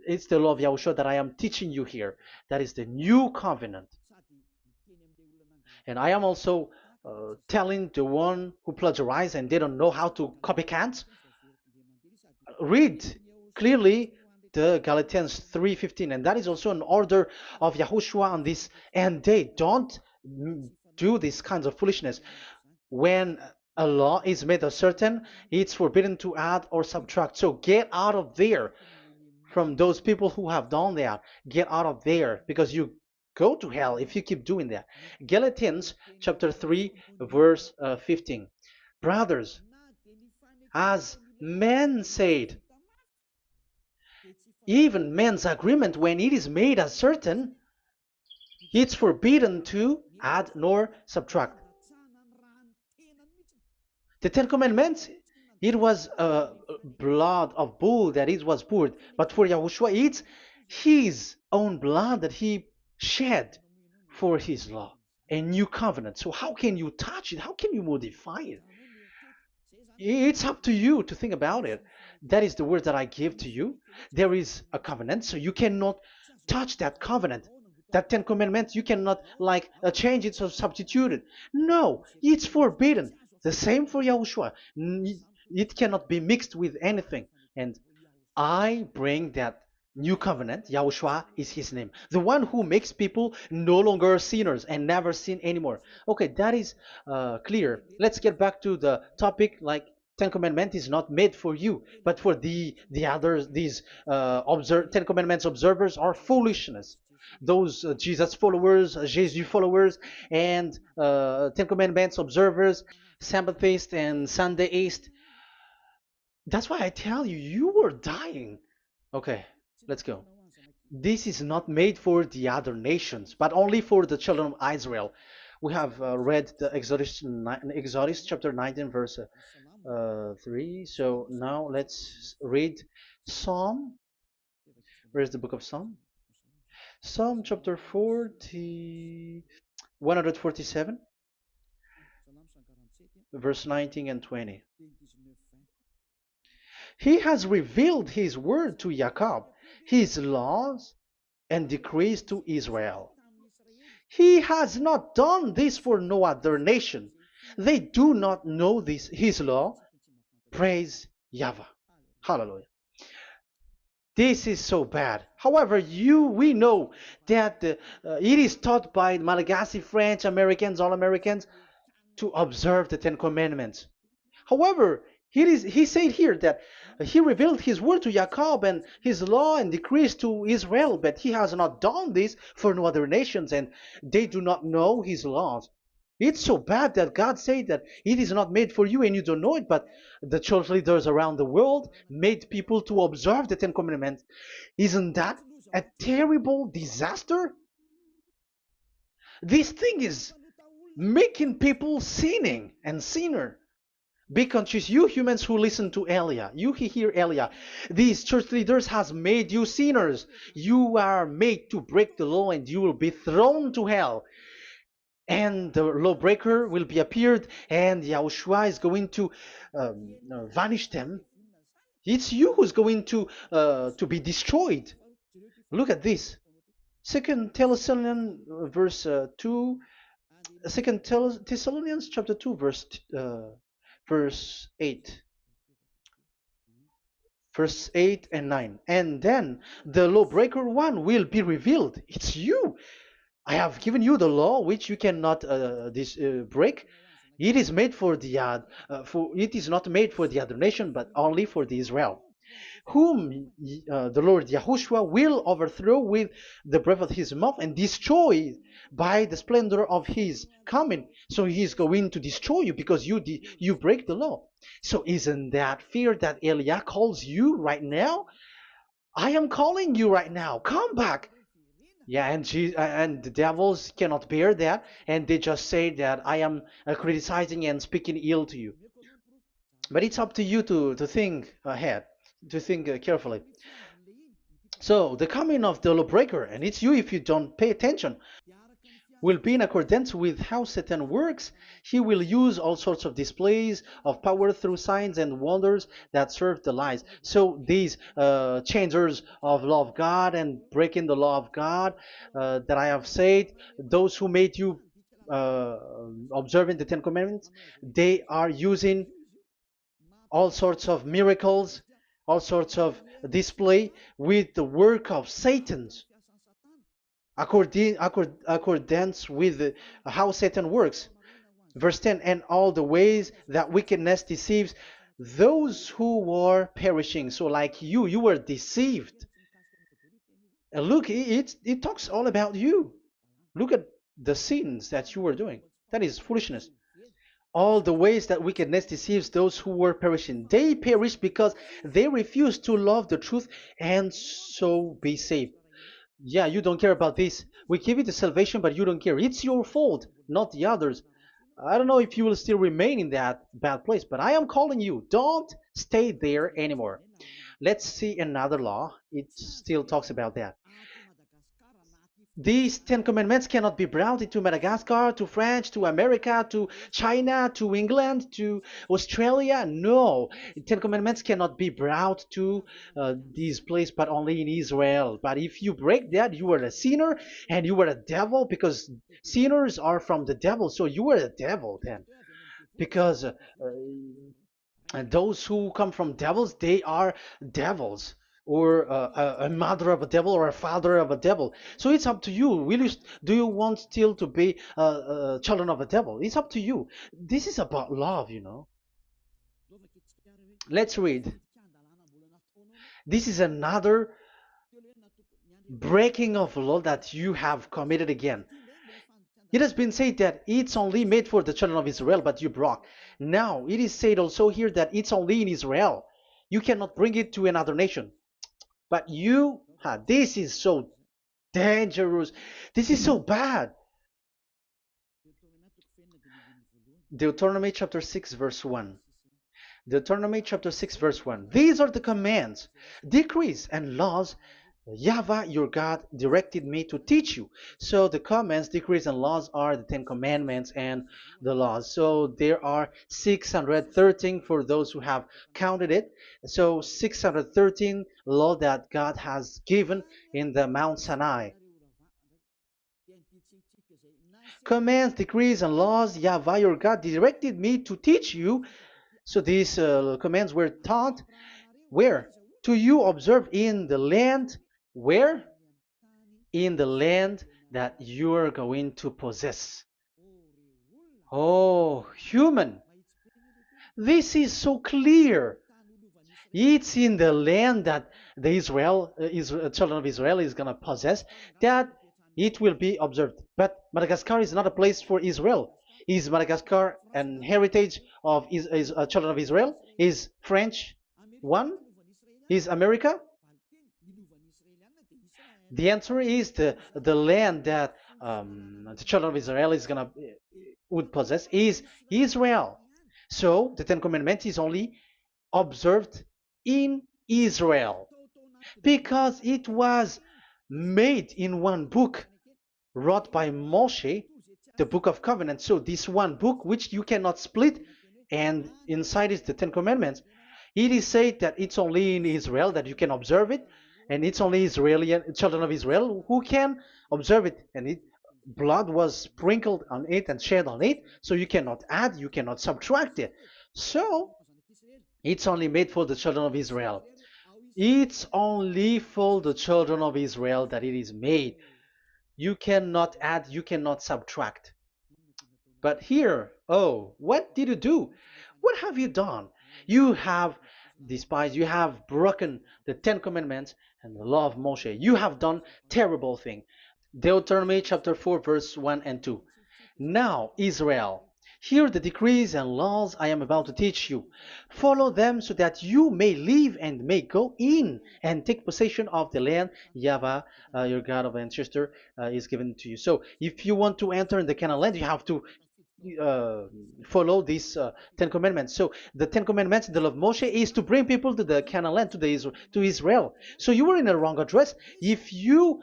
it's the law of Yahushua that I am teaching you here. That is the new covenant. And I am also telling the one who plagiarize and they don't know how to copycat, read clearly the Galatians 3:15, and that is also an order of Yahushua on this end day. Don't do these kinds of foolishness. When a law is made certain, it's forbidden to add or subtract. So get out of there from those people who have done that. Get out of there, because you go to hell if you keep doing that. Galatians chapter 3 verse 15. Brothers, as men said, even men's agreement, when it is made as certain, it's forbidden to add nor subtract. The Ten Commandments, it was blood of bull that it was poured, but for Yahushua, it's his own blood that he shed for his law, a new covenant. So how can you touch it? How can you modify it? It's up to you to think about it. That is the word that I give to you. There is a covenant, so you cannot touch that covenant. That Ten Commandments, you cannot like change it or substitute it. No, it's forbidden. The same for Yahushua. It cannot be mixed with anything. And I bring that new covenant. Yahushua is his name. The one who makes people no longer sinners and never sin anymore. Okay, that is clear. Let's get back to the topic. Like, Ten Commandments is not made for you, but for the others. These Ten Commandments observers are foolishness. Those Jesus followers, Jesus followers, and Ten Commandments observers, Sabbathists and Sundayist. That's why I tell you, you were dying. Okay, let's go. This is not made for the other nations, but only for the children of Israel. We have read the Exodus chapter 19, verse 3. So now let's read Psalm. Where's the book of Psalm? Psalm chapter 147, verse 19 and 20. He has revealed his word to Jacob, his laws and decrees to Israel. He has not done this for no other nation. They do not know this his law. Praise YAHVAH. Hallelujah. This is so bad. However, we know that it is taught by Malagasy, French, Americans, all Americans, to observe the Ten Commandments. However, he said here that he revealed his word to Jacob and his law and decrees to Israel, but he has not done this for no other nations, and they do not know his laws. It's so bad that God said that it is not made for you and you don't know it, but the church leaders around the world made people to observe the Ten Commandments. Isn't that a terrible disaster? This thing is making people sinning and sinner. Be conscious, you humans who listen to Elia, you hear Elia, these church leaders has made you sinners. You are made to break the law and you will be thrown to hell. And the lawbreaker will be appeared and Yahushua is going to vanish them. It's you who's going to be destroyed. Look at this. Second Thessalonians verse 2. Second Thessalonians chapter 2 verse 8. Verse 8 and 9. And then the lawbreaker one will be revealed. It's you. I have given you the law which you cannot break. It is made for the it is not made for the other nation, but only for the Israel, whom the Lord Yahushua will overthrow with the breath of his mouth and destroy by the splendor of his coming. So he is going to destroy you because you break the law. So isn't that fear that Elia calls you right now? I am calling you right now. Come back. Yeah, and the devils cannot bear that, and they just say that I am criticizing and speaking ill to you. But it's up to you to think ahead, to think carefully. So the coming of the lawbreaker, and it's you if you don't pay attention, will be in accordance with how Satan works. He will use all sorts of displays of power through signs and wonders that serve the lies. So these changers of law of God and breaking the law of God that I have said, those who made you observing the Ten Commandments, they are using all sorts of miracles, all sorts of display with the work of Satan's accordance with how Satan works. Verse 10, and all the ways that wickedness deceives those who were perishing. So like you were deceived. And look, it talks all about you. Look at the sins that you were doing. That is foolishness. All the ways that wickedness deceives those who were perishing. They perish because they refuse to love the truth and so be saved. Yeah, you don't care about this. We give you the salvation, but you don't care. It's your fault, not the others. I don't know if you will still remain in that bad place, but I am calling you. Don't stay there anymore. Let's see another law. It still talks about that. These Ten Commandments cannot be brought into Madagascar, to France, to America, to China, to England, to Australia. No, Ten Commandments cannot be brought to these places, but only in Israel. But if you break that, you are a sinner and you are a devil, because sinners are from the devil. So you are a devil then, because and those who come from devils, they are devils, or a mother of a devil, or a father of a devil. So it's up to you. Do you want still to be children of a devil? It's up to you. This is about love. Let's read. This is another breaking of law that you have committed again. It has been said that it's only made for the children of Israel, but you broke. Now, it is said also here that it's only in Israel. You cannot bring it to another nation. But this is so dangerous. This is so bad. Deuteronomy chapter 6, verse 1. Deuteronomy chapter 6, verse 1. These are the commands, decrees, and laws YAHVAH your God directed me to teach you. So the commands, decrees, and laws are the Ten Commandments and the laws. So there are 613 for those who have counted it. So 613 law that God has given in the Mount Sinai. Commands, decrees, and laws YAHVAH your God directed me to teach you. So these commands were taught where? To you observe in the land. Where? In the land that you are going to possess. Oh, human. This is so clear. It's in the land that the children of Israel is going to possess, that it will be observed. But Madagascar is not a place for Israel. Is Madagascar an heritage of children of Israel? Is French one? Is America? The answer is the land that the children of Israel would possess is Israel. So the Ten Commandments is only observed in Israel, because it was made in one book wrote by Moshe, the Book of Covenant. So this one book, which you cannot split, and inside is the Ten Commandments. It is said that it's only in Israel that you can observe it, and it's only children of Israel who can observe it. And blood was sprinkled on it and shed on it, so you cannot add, you cannot subtract it. So it's only made for the children of Israel. It's only for the children of Israel that it is made. You cannot add, you cannot subtract. But here, oh, what did you do? What have you done? You have despised, you have broken the Ten Commandments and the law of Moshe. You have done terrible thing. Deuteronomy chapter 4, verse 1 and 2. Now, Israel, hear the decrees and laws I am about to teach you. Follow them so that you may live and may go in and take possession of the land YAHVAH, your God of ancestor, is given to you. So if you want to enter in the Canaan land, you have to follow these Ten Commandments. So the Ten Commandments, the law of Moshe, is to bring people to the Canaan land, to Israel. So you were in the wrong address. If you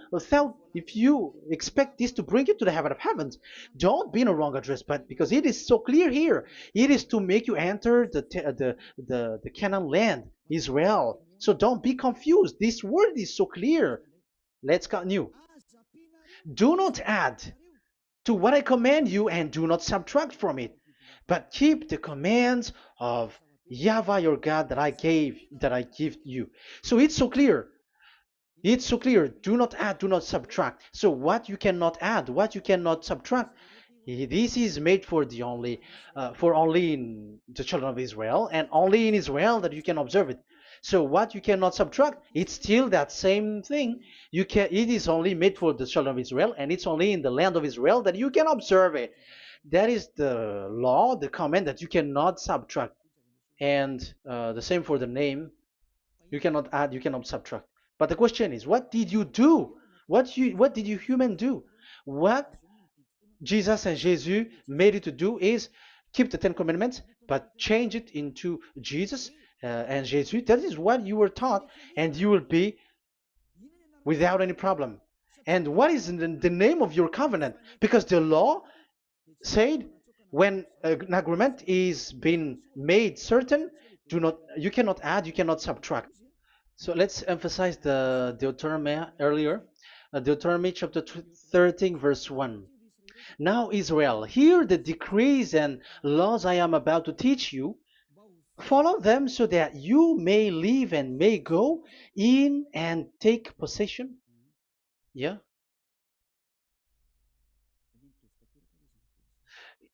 expect this to bring you to the heaven of heavens, don't be in a wrong address. But because it is so clear here, it is to make you enter the Canaan land, Israel. So don't be confused. This word is so clear. Let's continue. Do not add to what I command you, and do not subtract from it, but keep the commands of Yahweh your God that I give you. So it's so clear. It's so clear. Do not add, do not subtract. So what you cannot add, what you cannot subtract, this is made for only in the children of Israel, and only in Israel that you can observe it. So what you cannot subtract, it's still that same thing. You can. It is only made for the children of Israel, and it's only in the land of Israel that you can observe it. That is the law, the command that you cannot subtract. And the same for the name. You cannot add, you cannot subtract. But the question is, what did you do? What did you human do? What Jesus and Jesus made you to do is keep the Ten Commandments, but change it into Jesus and Jesus. That is what you were taught, and you will be without any problem. And what is the name of your covenant? Because the law said when an agreement is being made certain, do not you cannot add, you cannot subtract. So let's emphasize the Deuteronomy earlier. Deuteronomy chapter 13, verse 1. Now, Israel, hear the decrees and laws I am about to teach you. Follow them so that you may live and may go in and take possession. Yeah,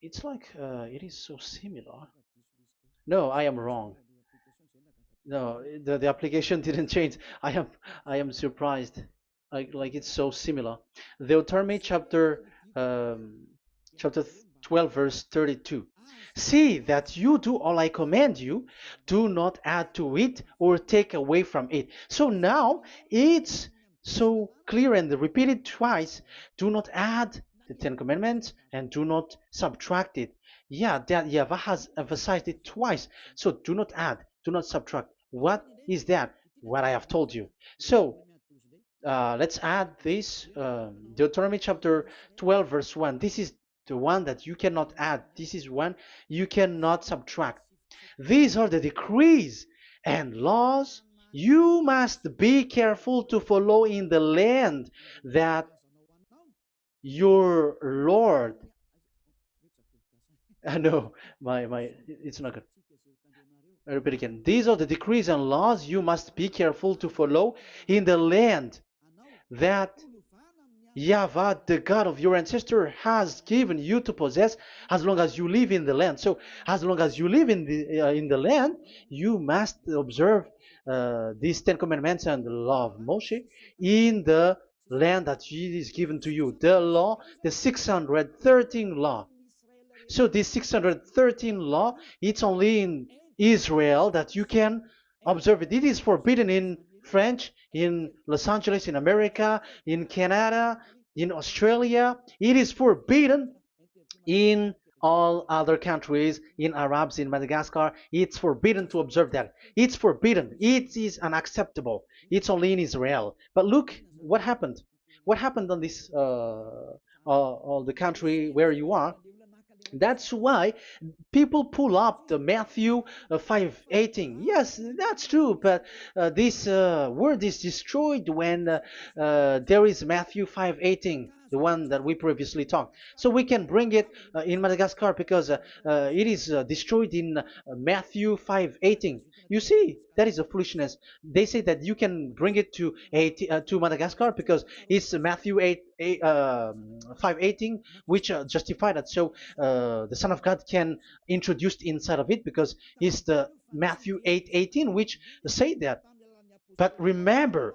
it's like it is so similar. No, I am wrong. No, the application didn't change. I am surprised. Like it's so similar. Deuteronomy um, chapter 12 verse 32. See that you do all I command you, do not add to it or take away from it. So now it's so clear and repeated twice. Do not add the Ten Commandments and do not subtract it. Yeah, that Yahweh has emphasized it twice. So do not add, do not subtract. What is that? What I have told you. So let's add this Deuteronomy chapter 12, verse 1. This is the one that you cannot add. This is one you cannot subtract. These are the decrees and laws you must be careful to follow in the land that your Lord. No, it's not good. I repeat again. These are the decrees and laws you must be careful to follow in the land that Yahweh, the God of your ancestor, has given you to possess as long as you live in the land. So, as long as you live in the land, you must observe these Ten Commandments and the law of Moshe in the land that is given to you. The law, the 613 law. So this 613 law, it's only in Israel that you can observe it. It is forbidden in French, in Los Angeles, in America, in Canada, in Australia. It is forbidden in all other countries, in Arabs, in Madagascar. It's forbidden to observe that. It's forbidden. It is unacceptable. It's only in Israel. But look what happened. What happened on this on the country where you are? That's why people pull up the Matthew 5:18. Yes, that's true, but this word is destroyed when there is Matthew 5:18, the one that we previously talked. So we can bring it in Madagascar because it is destroyed in Matthew 5:18. You see, that is a foolishness. They say that you can bring it to Madagascar because it's Matthew 5:18, which justify that. So the Son of God can introduce inside of it because it's the Matthew 8:18 which say that. But remember,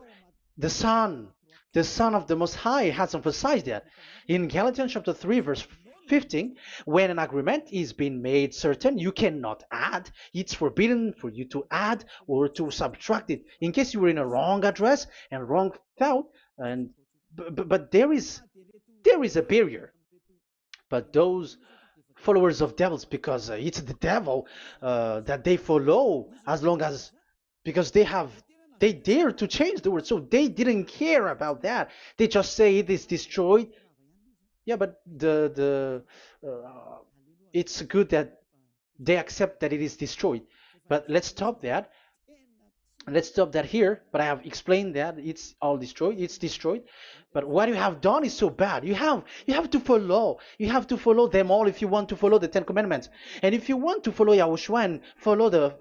the Son, the Son of the Most High has emphasized that in Galatians chapter 3 verse 15, when an agreement is being made certain, you cannot add. It's forbidden for you to add or to subtract it. In case you were in a wrong address and wrong thought, and but there is a barrier. But those followers of devils, because it's the devil that they follow, as long as because they dare to change the word, so they didn't care about that. They just say it is destroyed. Yeah, but the it's good that they accept that it is destroyed. But let's stop that. Let's stop that here, but I have explained that it's all destroyed, it's destroyed. But what you have done is so bad. You have to follow, you have to follow them all if you want to follow the Ten Commandments. And if you want to follow Yahushua and follow the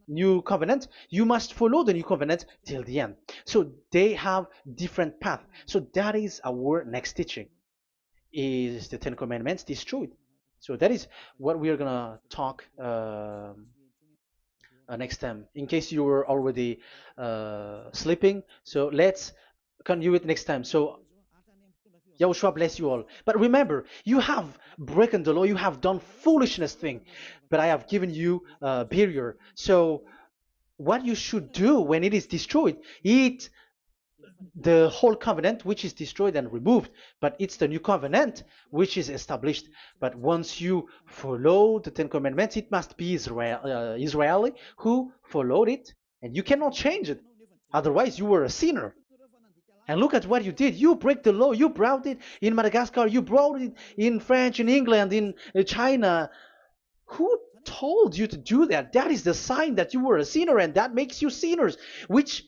new covenant, you must follow the new covenant till the end. So they have different path. So that is our next teaching, is the Ten Commandments destroyed. So that is what we are gonna talk next time, in case you were already sleeping. So let's continue it next time. So Yahushua bless you all. But remember, you have broken the law, you have done foolishness thing, but I have given you a barrier. So what you should do when it is destroyed, it the whole covenant which is destroyed and removed, but it's the new covenant which is established. But once you follow the Ten Commandments, it must be Israeli who followed it, and you cannot change it. Otherwise, you were a sinner. And look at what you did. You break the law. You brought it in Madagascar. You brought it in France, in England, in China. Who told you to do that? That is the sign that you were a sinner, and that makes you sinners, which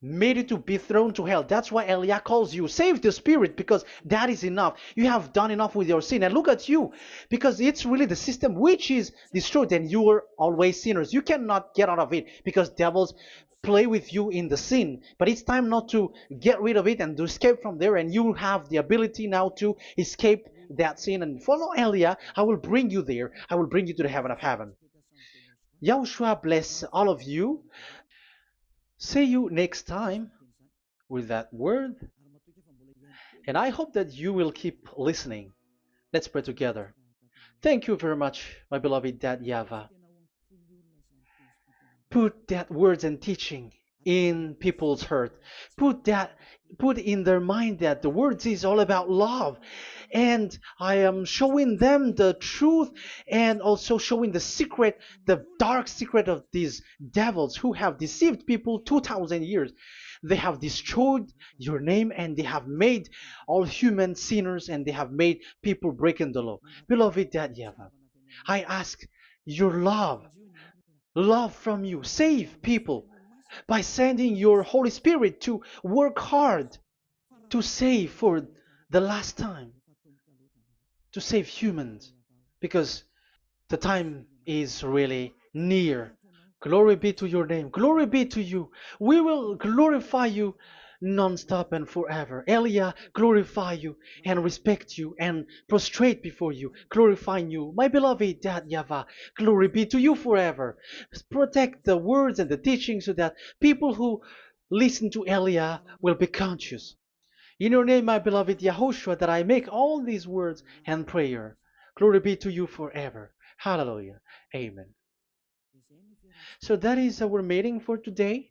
made you to be thrown to hell. That's why Elia calls you, save the spirit, because that is enough. You have done enough with your sin. And look at you, because it's really the system which is destroyed, and you are always sinners. You cannot get out of it because devils play with you in the sin. But it's time not to get rid of it and to escape from there, and you have the ability now to escape that sin and follow Elia. I will bring you there. I will bring you to the heaven of heaven. Yahushua bless all of you. See you next time with that word. And I hope that you will keep listening. Let's pray together. Thank you very much, my beloved Dad YAHVAH. Put that words and teaching in people's heart. Put in their mind that the words is all about love. And I am showing them the truth, and also showing the secret, the dark secret of these devils who have deceived people 2,000 years. They have destroyed your name, and they have made all human sinners, and they have made people breaking the law. Beloved Dad YAHVAH, I ask your love from you. Save people by sending your Holy Spirit to work hard to save for the last time, to save humans, because the time is really near. Glory be to your name. Glory be to you. We will glorify you non-stop and forever. Elia, glorify you and respect you and prostrate before you, glorifying you. My beloved Dad YAHVAH, glory be to you forever. Protect the words and the teaching so that people who listen to Elia will be conscious. In your name, my beloved YAHOSHUAH, that I make all these words and prayer. Glory be to you forever. Hallelujah. Amen. So that is our meeting for today.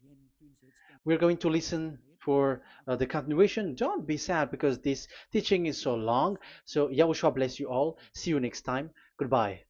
We're going to listen for the continuation. Don't be sad because this teaching is so long. So Yahushua bless you all. See you next time. Goodbye.